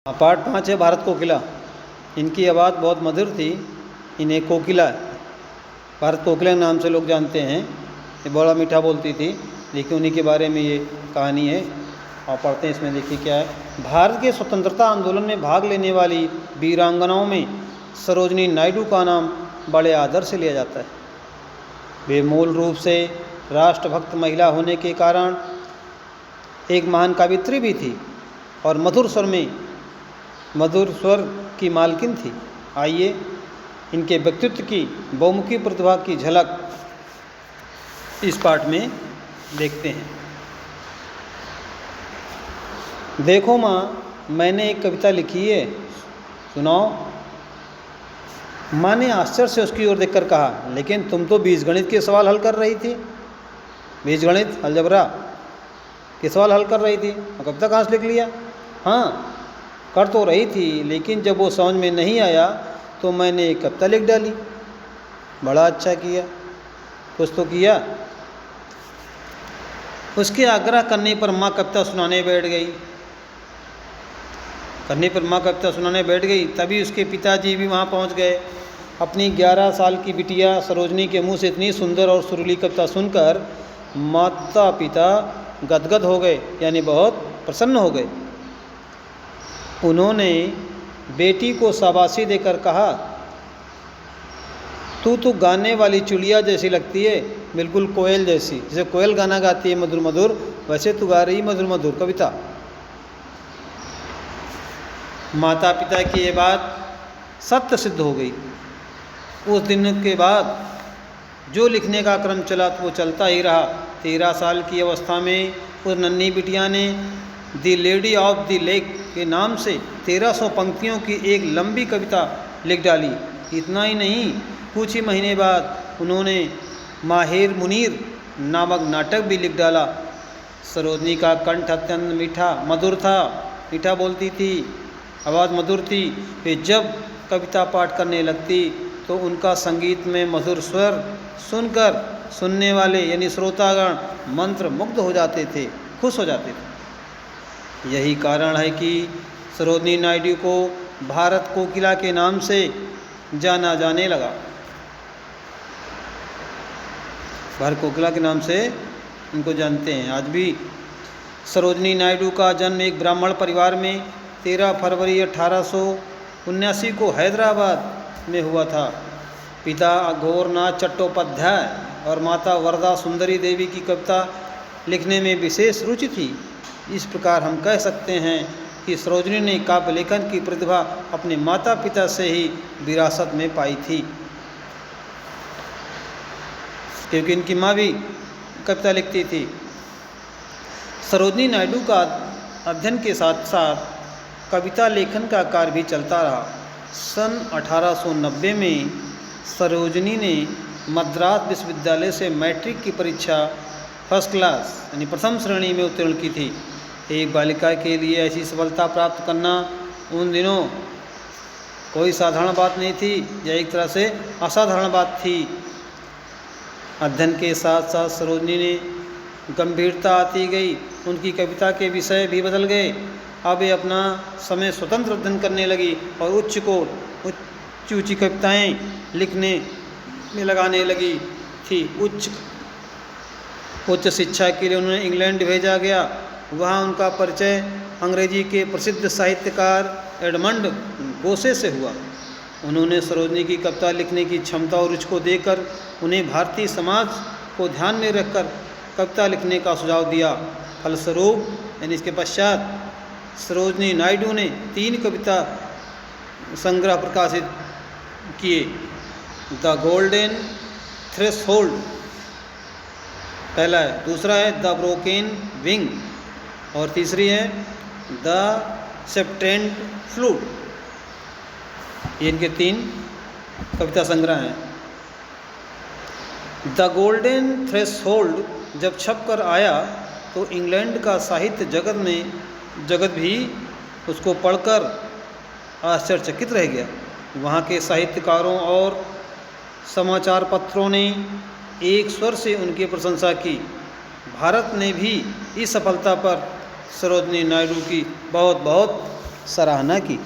Part 5 है भारत कोकिला। इनकी आवाज़ बहुत मधुर थी, इन्हें कोकिला, भारत कोकिला नाम से लोग जानते हैं। ये बड़ा मीठा बोलती थी, देखिए उन्हीं के बारे में ये कहानी है और पढ़ते हैं इसमें। देखिए क्या है। भारत के स्वतंत्रता आंदोलन में भाग लेने वाली वीरांगनाओं में सरोजिनी नायडू का नाम बड़े आदर से लिया जाता है। वे मूल रूप से राष्ट्रभक्त महिला होने के कारण एक महान कवित्री भी थी और मधुर स्वर की मालकिन थी। आइए इनके व्यक्तित्व की बहुमुखी प्रतिभा की झलक इस पाठ में देखते हैं। देखो माँ, मैंने एक कविता लिखी है, सुनाओ। माँ ने आश्चर्य से उसकी ओर देखकर कहा, लेकिन तुम तो बीजगणित के सवाल हल कर रही थी। बीजगणित, अलजबरा के सवाल हल कर रही थी और कविता कहाँ से लिख लिया? हाँ, कर तो रही थी, लेकिन जब वो समझ में नहीं आया तो मैंने एक कविता लिख डाली। बड़ा अच्छा किया, कुछ तो किया। उसके आग्रह करने पर माँ कविता सुनाने बैठ गई। तभी उसके पिताजी भी वहाँ पहुँच गए। अपनी 11 साल की बिटिया सरोजनी के मुंह से इतनी सुंदर और सुरीली कविता सुनकर माता पिता गदगद हो गए, यानी बहुत प्रसन्न हो गए। उन्होंने बेटी को शाबाशी देकर कहा, तू तो गाने वाली चिड़िया जैसी लगती है, बिल्कुल कोयल जैसी। जैसे कोयल गाना गाती है मधुर मधुर, वैसे तू गा रही मधुर मधुर कविता। माता पिता की ये बात सत्य सिद्ध हो गई। उस दिन के बाद जो लिखने का क्रम चला तो वो चलता ही रहा। 13 साल की अवस्था में उस नन्ही बिटिया ने the lady of the lake के नाम से 1300 पंक्तियों की एक लंबी कविता लिख डाली। इतना ही नहीं, कुछ ही महीने बाद उन्होंने माहिर मुनीर नामक नाटक भी लिख डाला। सरोजनी का कंठ अत्यंत मधुर था, मीठा बोलती थी, आवाज़ मधुर थी। वे जब कविता पाठ करने लगती तो उनका संगीत में मधुर स्वर सुनकर सुनने वाले यानी श्रोतागण मंत्र मुग्ध हो जाते थे, खुश हो जाते थे। यही कारण है कि सरोजिनी नायडू को भारत कोकिला के नाम से जाना जाने लगा। भारत कोकिला के नाम से इनको जानते हैं आज भी। सरोजिनी नायडू का जन्म एक ब्राह्मण परिवार में 13 फरवरी 1879 को हैदराबाद में हुआ था। पिता अघोरनाथ चट्टोपाध्याय और माता वरदा सुंदरी देवी की कविता लिखने में विशेष रुचि थी। इस प्रकार हम कह सकते हैं कि सरोजिनी ने काव्य लेखन की प्रतिभा अपने माता पिता से ही विरासत में पाई थी, क्योंकि इनकी माँ भी कविता लिखती थी। सरोजिनी नायडू का अध्ययन के साथ साथ कविता लेखन का कार्य भी चलता रहा। सन 1890 में सरोजिनी ने मद्रास विश्वविद्यालय से मैट्रिक की परीक्षा फर्स्ट क्लास यानी प्रथम श्रेणी में उत्तीर्ण की थी। एक बालिका के लिए ऐसी सफलता प्राप्त करना उन दिनों कोई साधारण बात नहीं थी, यह एक तरह से असाधारण बात थी। अध्ययन के साथ साथ सरोजिनी ने गंभीरता आती गई, उनकी कविता के विषय भी बदल गए। अब वे अपना समय स्वतंत्र अध्ययन करने लगी और ऊंची कविताएं लिखने में लगाने लगी थी। उच्च शिक्षा के लिए उन्हें इंग्लैंड भेजा गया। वहाँ उनका परिचय अंग्रेजी के प्रसिद्ध साहित्यकार एडमंड गोसे से हुआ। उन्होंने सरोजिनी की कविता लिखने की क्षमता और रुचि को देखकर उन्हें भारतीय समाज को ध्यान में रखकर कविता लिखने का सुझाव दिया। फलस्वरूप यानी इसके पश्चात सरोजिनी नायडू ने 3 कविता संग्रह प्रकाशित किए। द गोल्डन थ्रेशोल्ड पहला है, दूसरा है द ब्रोकन विंग और तीसरी है द सेप्टेंट फ्लूट। ये इनके 3 कविता संग्रह हैं। द गोल्डन थ्रेशोल्ड जब छप कर आया तो इंग्लैंड का साहित्य जगत भी उसको पढ़कर आश्चर्यचकित रह गया। वहाँ के साहित्यकारों और समाचार पत्रों ने एक स्वर से उनकी प्रशंसा की। भारत ने भी इस सफलता पर सरोजिनी नायडू की बहुत बहुत सराहना की।